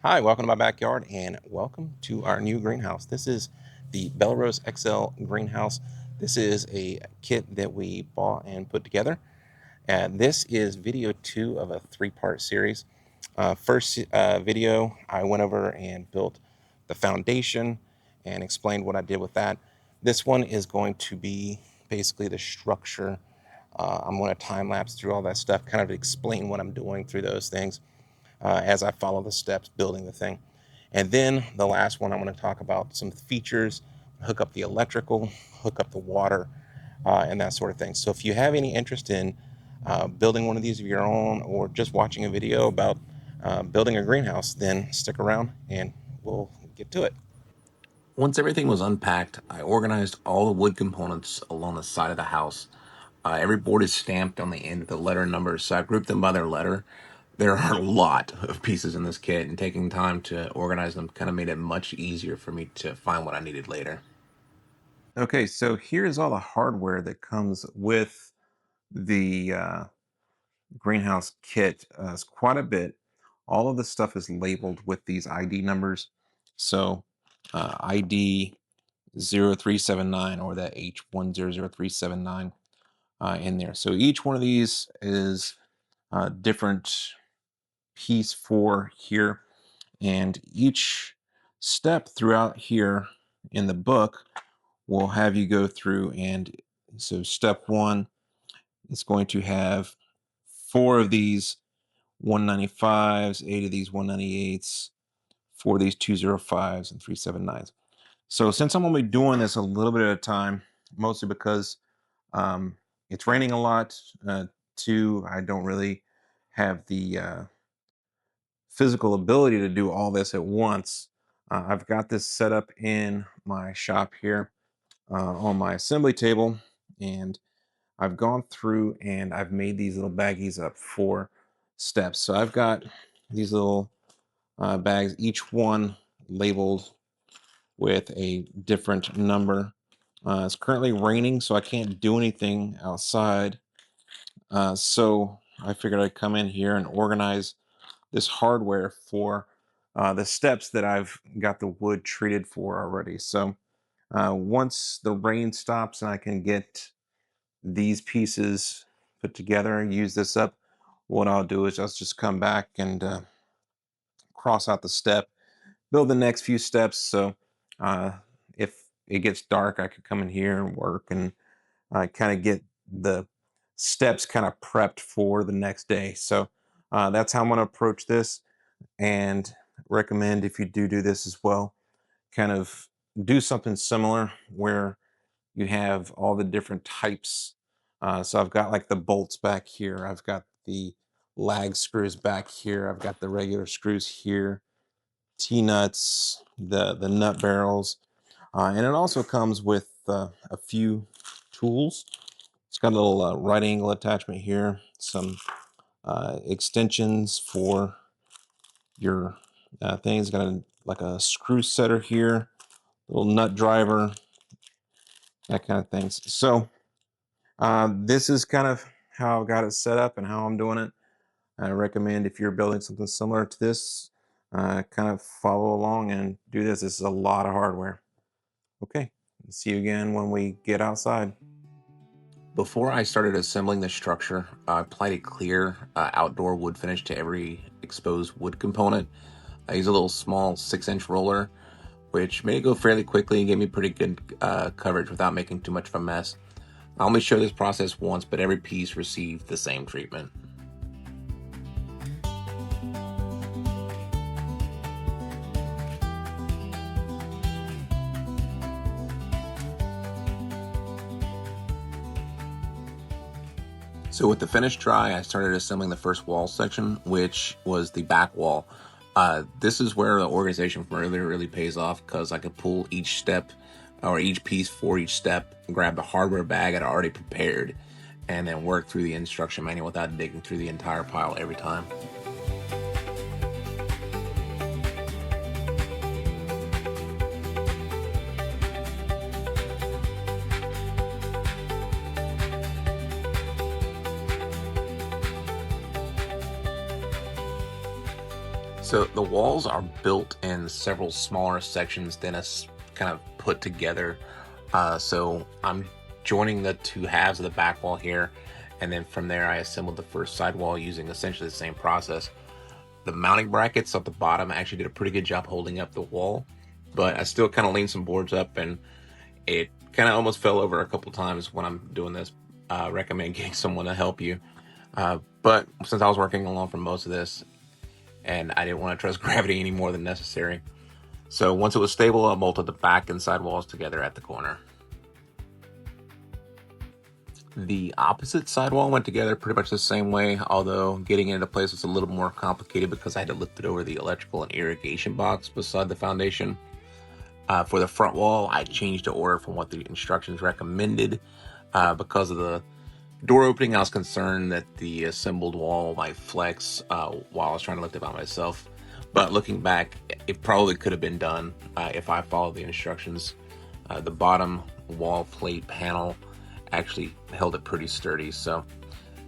Hi, welcome to my backyard and welcome to our new greenhouse. This is the Bellerose XL greenhouse. This is a kit that we bought and put together. This is video 2 of a 3-part series. First video, I went over and built the foundation and explained what I did with that. This one is going to be basically the structure. I'm going to time lapse through all that stuff, kind of explain what I'm doing through those things as I follow the steps building the thing. And then the last one, I'm going to talk about some features, hook up the electrical, hook up the water, and that sort of thing. So if you have any interest in building one of these of your own or just watching a video about building a greenhouse, then stick around and we'll get to it. Once everything was unpacked, I organized all the wood components along the side of the house. Every board is stamped on the end with the letter and numbers, so I grouped them by their letter. There are a lot of pieces in this kit, and taking time to organize them kind of made it much easier for me to find what I needed later. Okay, so here's all the hardware that comes with the greenhouse kit. It's quite a bit. All of the stuff is labeled with these ID numbers. So ID 0379 or that H100379 in there. So each one of these is a different piece for here. And each step throughout here in the book will have you go through. And so step 1 is going to have 4 of these 195s, 8 of these 198s, 4 of these 205s, and 379s. So since I'm only doing this a little bit at a time, mostly because um, it's raining a lot, 2, I don't really have the physical ability to do all this at once. I've got this set up in my shop here on my assembly table, and I've gone through and I've made these little baggies up for steps. So I've got these little bags, each one labeled with a different number. It's currently raining, so I can't do anything outside. So I figured I'd come in here and organize this hardware for the steps that I've got the wood treated for already. So once the rain stops and I can get these pieces put together and use this up, what I'll do is I'll just come back and cross out the step, build the next few steps. So uh, if it gets dark, I could come in here and work and kind of get the steps kind of prepped for the next day. So that's how I'm going to approach this, and recommend if you do this as well, kind of do something similar where you have all the different types. So I've got like the bolts back here. I've got the lag screws back here. I've got the regular screws here, T-nuts, the nut barrels, and it also comes with a few tools. It's got a little right angle attachment here, some extensions for your things. Got like a screw setter here, little nut driver, that kind of things. So this is kind of how I've got it set up and how I'm doing it. I recommend if you're building something similar to this, kind of follow along and do this. This is a lot of hardware. Okay, see you again when we get outside. Before I started assembling the structure, I applied a clear outdoor wood finish to every exposed wood component. I used a little small 6-inch roller, which made it go fairly quickly and gave me pretty good coverage without making too much of a mess. I only showed this process once, but every piece received the same treatment. So with the finish dry, I started assembling the first wall section, which was the back wall. This is where the organization really pays off, because I could pull each step or each piece for each step, grab the hardware bag I'd already prepared, and then work through the instruction manual without digging through the entire pile every time. So the walls are built in several smaller sections, then kind of put together. So I'm joining the two halves of the back wall here, and then from there I assembled the first side wall using essentially the same process. The mounting brackets at the bottom actually did a pretty good job holding up the wall, but I still kind of leaned some boards up, and it kind of almost fell over a couple times when I'm doing this. Recommend getting someone to help you. But since I was working alone for most of this, and I didn't want to trust gravity any more than necessary, so once it was stable, I bolted the back and side walls together at the corner. The opposite side wall went together pretty much the same way, although getting it into place was a little more complicated because I had to lift it over the electrical and irrigation box beside the foundation. For the front wall, I changed the order from what the instructions recommended. Because of the door opening, I was concerned that the assembled wall might flex while I was trying to lift it by myself. But looking back, it probably could have been done if I followed the instructions. The bottom wall plate panel actually held it pretty sturdy, so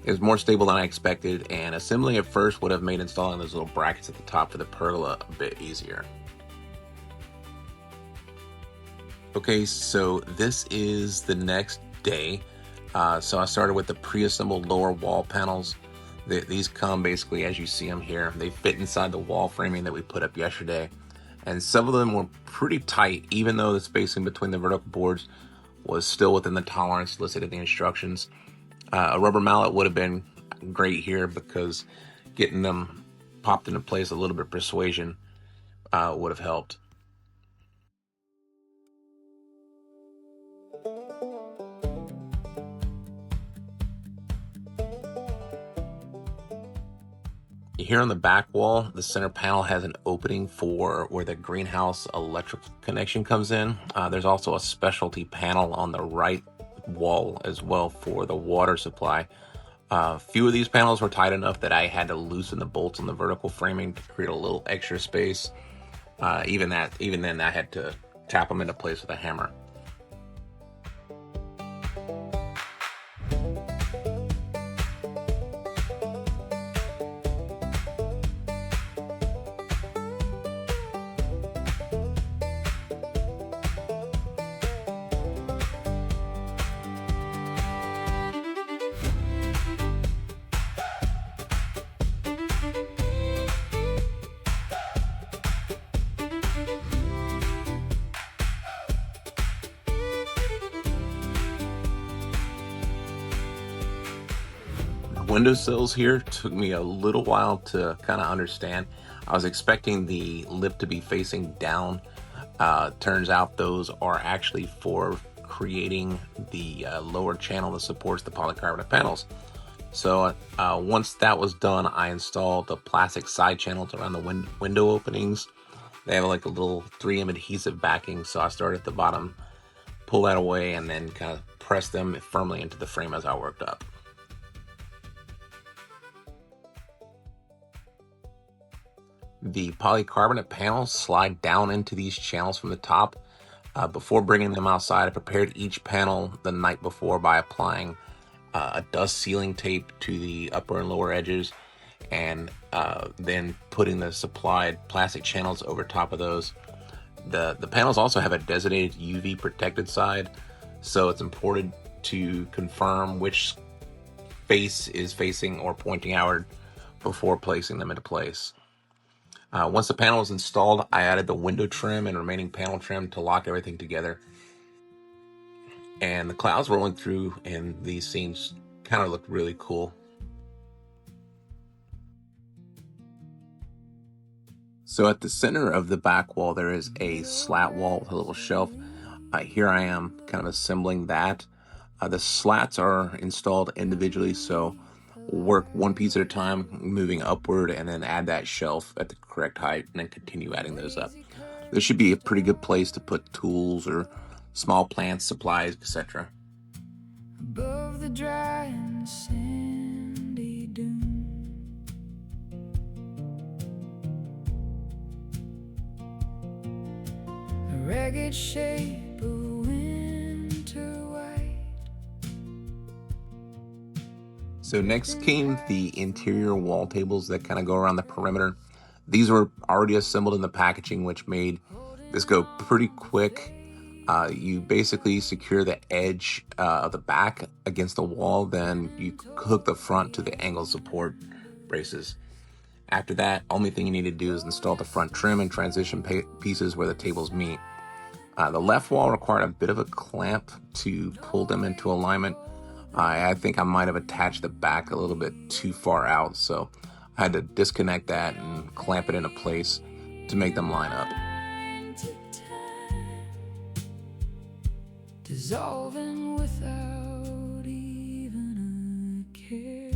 it was more stable than I expected, and assembling it first would have made installing those little brackets at the top for the pergola a bit easier. Okay, so this is the next day. So I started with the pre-assembled lower wall panels. These come basically as you see them here. They fit inside the wall framing that we put up yesterday, and some of them were pretty tight, even though the spacing between the vertical boards was still within the tolerance listed in the instructions. A rubber mallet would have been great here because getting them popped into place, a little bit of persuasion would have helped. Here on the back wall, the center panel has an opening for where the greenhouse electric connection comes in. There's also a specialty panel on the right wall as well for the water supply. A few of these panels were tight enough that I had to loosen the bolts on the vertical framing to create a little extra space. Even then, I had to tap them into place with a hammer. Windowsills here took me a little while to kind of understand. I was expecting the lip to be facing down. Turns out those are actually for creating the lower channel that supports the polycarbonate panels. So once that was done, I installed the plastic side channels around the window openings. They have like a little 3M adhesive backing, so I started at the bottom, pull that away, and then kind of press them firmly into the frame as I worked up. The polycarbonate panels slide down into these channels from the top. Before bringing them outside, I prepared each panel the night before by applying a dust sealing tape to the upper and lower edges, and then putting the supplied plastic channels over top of those. The panels also have a designated UV protected side, so it's important to confirm which face is facing or pointing outward before placing them into place. Once the panel was installed, I added the window trim and remaining panel trim to lock everything together. And the clouds rolling through in these scenes kind of looked really cool. So at the center of the back wall, there is a slat wall with a little shelf. Here I am kind of assembling that. The slats are installed individually, so work one piece at a time, moving upward, and then add that shelf at the correct height, and then continue adding those up. This should be a pretty good place to put tools or small plants, supplies, etc. Above the dry and sandy dune, a ragged shape of winter white. So next came the interior wall tables that kind of go around the perimeter. These were already assembled in the packaging, which made this go pretty quick. You basically secure the edge of the back against the wall, then you hook the front to the angle support braces. After that, only thing you need to do is install the front trim and transition pieces where the tables meet. The left wall required a bit of a clamp to pull them into alignment. I think I might have attached the back a little bit too far out, so I had to disconnect that and clamp it into place to make them line up. Dissolving without even a care.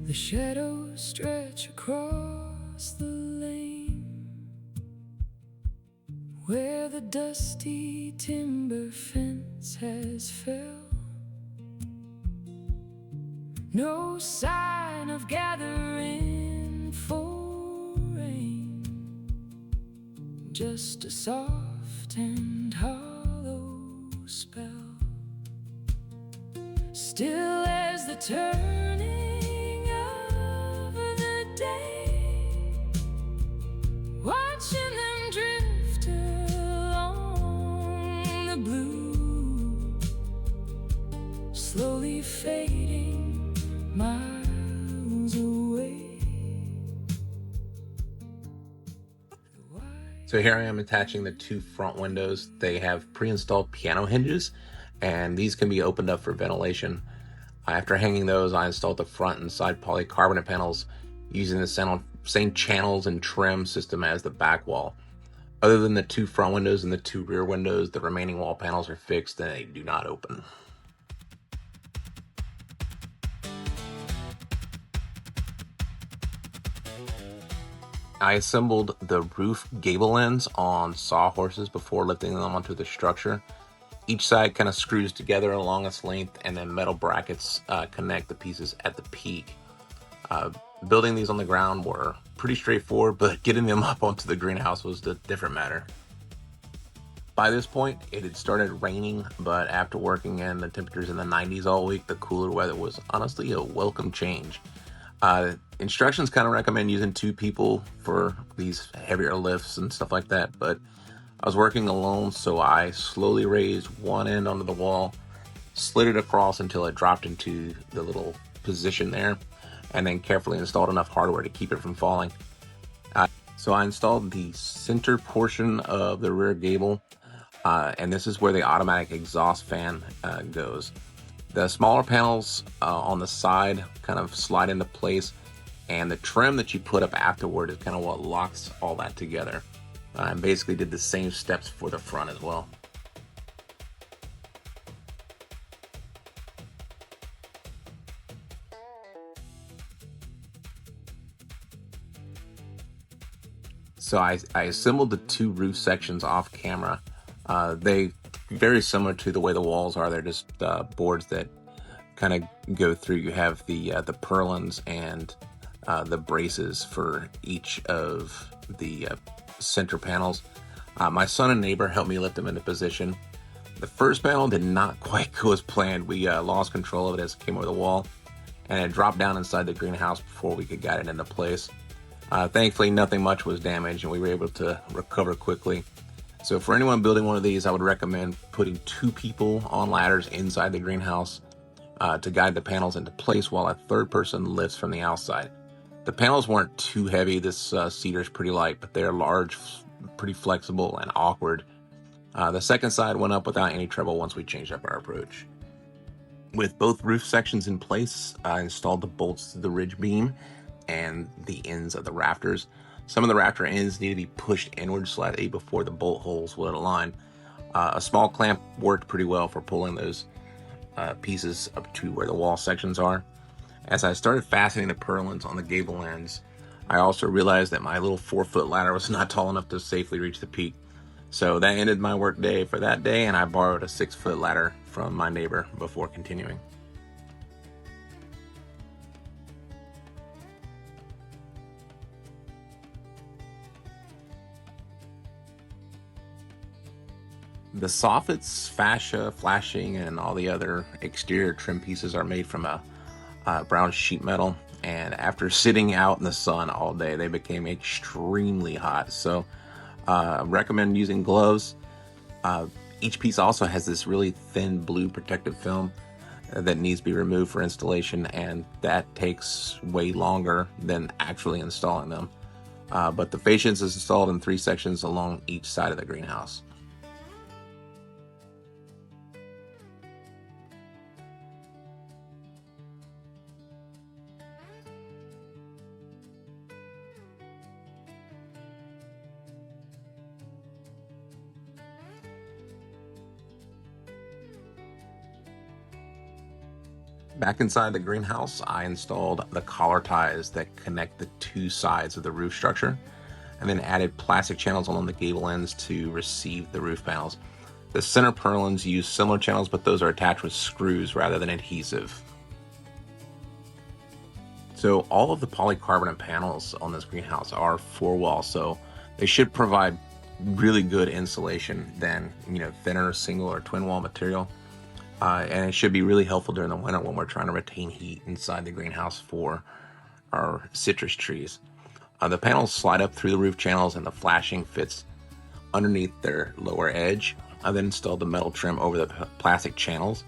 The shadows stretch across the lane where the dusty timber fence has fell. No sign of gathering for rain, just a soft and hollow spell. Still as the turning watching them drift along the blue, slowly fading miles away. So here I am attaching the two front windows. They have pre-installed piano hinges, and these can be opened up for ventilation. After hanging those, I installed the front and side polycarbonate panels using the same channels and trim system as the back wall. Other than the two front windows and the two rear windows, the remaining wall panels are fixed and they do not open. I assembled the roof gable ends on sawhorses before lifting them onto the structure. Each side kind of screws together along its length, and then metal brackets connect the pieces at the peak. Building these on the ground were pretty straightforward, but getting them up onto the greenhouse was a different matter. By this point, it had started raining, but after working in the temperatures in the 90s all week, the cooler weather was honestly a welcome change. Instructions kind of recommend using 2 people for these heavier lifts and stuff like that, but I was working alone, so I slowly raised one end onto the wall, slid it across until it dropped into the little position there, and then carefully installed enough hardware to keep it from falling. So I installed the center portion of the rear gable, and this is where the automatic exhaust fan goes. The smaller panels on the side kind of slide into place, and the trim that you put up afterward is kind of what locks all that together. I basically did the same steps for the front as well. So I assembled the 2 roof sections off camera. They very similar to the way the walls are. They're just boards that kind of go through. You have the purlins and the braces for each of the center panels. My son and neighbor helped me lift them into position. The first panel did not quite go as planned. We lost control of it as it came over the wall, and it dropped down inside the greenhouse before we could get it into place. Thankfully, nothing much was damaged, and we were able to recover quickly. So for anyone building one of these, I would recommend putting 2 people on ladders inside the greenhouse to guide the panels into place while a third person lifts from the outside. The panels weren't too heavy. This cedar is pretty light, but they're large, pretty flexible, and awkward. The second side went up without any trouble once we changed up our approach. With both roof sections in place, I installed the bolts to the ridge beam and the ends of the rafters. Some of the rafter ends need to be pushed inward slightly before the bolt holes would align. A small clamp worked pretty well for pulling those pieces up to where the wall sections are. As I started fastening the purlins on the gable ends, I also realized that my little 4-foot ladder was not tall enough to safely reach the peak. So that ended my work day for that day, and I borrowed a 6-foot ladder from my neighbor before continuing. The soffits, fascia, flashing, and all the other exterior trim pieces are made from a brown sheet metal, and after sitting out in the sun all day, they became extremely hot. So recommend using gloves. Each piece also has this really thin blue protective film that needs to be removed for installation, and that takes way longer than actually installing them. But the fascia is installed in 3 sections along each side of the greenhouse. Back inside the greenhouse, I installed the collar ties that connect the 2 sides of the roof structure, and then added plastic channels along the gable ends to receive the roof panels. The center purlins use similar channels, but those are attached with screws rather than adhesive. So all of the polycarbonate panels on this greenhouse are 4-wall, so they should provide really good insulation than thinner single or twin wall material. And it should be really helpful during the winter when we're trying to retain heat inside the greenhouse for our citrus trees. The panels slide up through the roof channels, and the flashing fits underneath their lower edge. I then installed the metal trim over the plastic channels.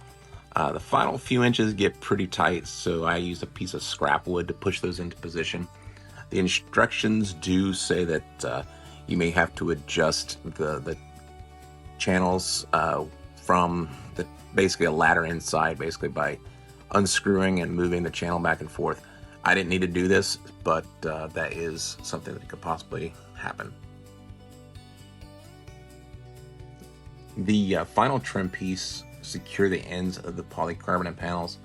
The final few inches get pretty tight, so I used a piece of scrap wood to push those into position. The instructions do say that you may have to adjust the channels from basically a ladder inside, basically by unscrewing and moving the channel back and forth. I didn't need to do this, but that is something that could possibly happen. The final trim piece secure the ends of the polycarbonate panels.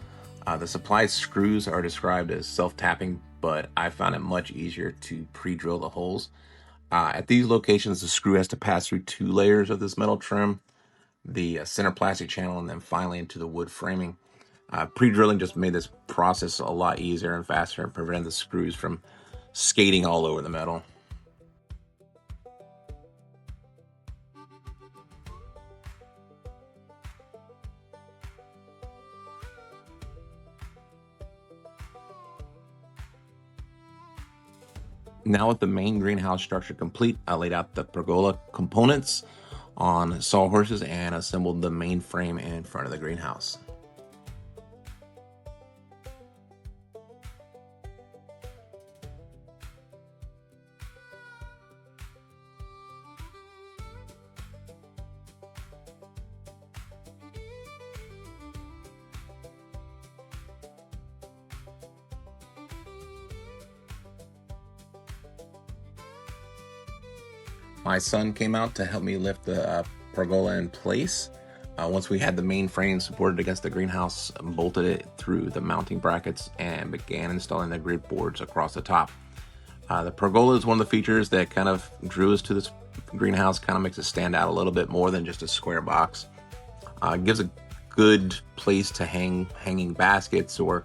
The supplied screws are described as self-tapping, but I found it much easier to pre-drill the holes. At these locations, the screw has to pass through 2 layers of this metal trim, the center plastic channel, and then finally into the wood framing. Pre-drilling just made this process a lot easier and faster and prevented the screws from skating all over the metal. Now with the main greenhouse structure complete, I laid out the pergola components on sawhorses and assembled the main frame in front of the greenhouse. My son came out to help me lift the pergola in place. Once we had the main frame supported against the greenhouse, bolted it through the mounting brackets and began installing the grid boards across the top. The pergola is one of the features that kind of drew us to this greenhouse, kind of makes it stand out a little bit more than just a square box. It gives a good place to hang hanging baskets or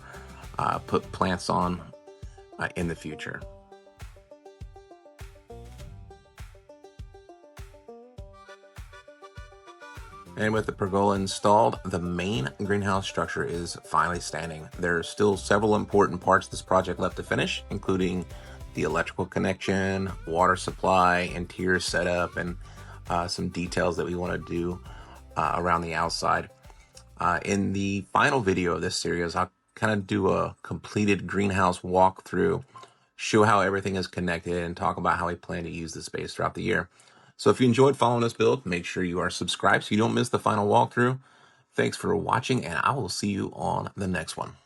put plants on in the future. And with the pergola installed, the main greenhouse structure is finally standing. There are still several important parts of this project left to finish, including the electrical connection, water supply, interior setup, and some details that we want to do around the outside. In the final video of this series, I'll kind of do a completed greenhouse walkthrough, show how everything is connected, and talk about how we plan to use the space throughout the year. So if you enjoyed following this build, make sure you are subscribed so you don't miss the final walkthrough. Thanks for watching, and I will see you on the next one.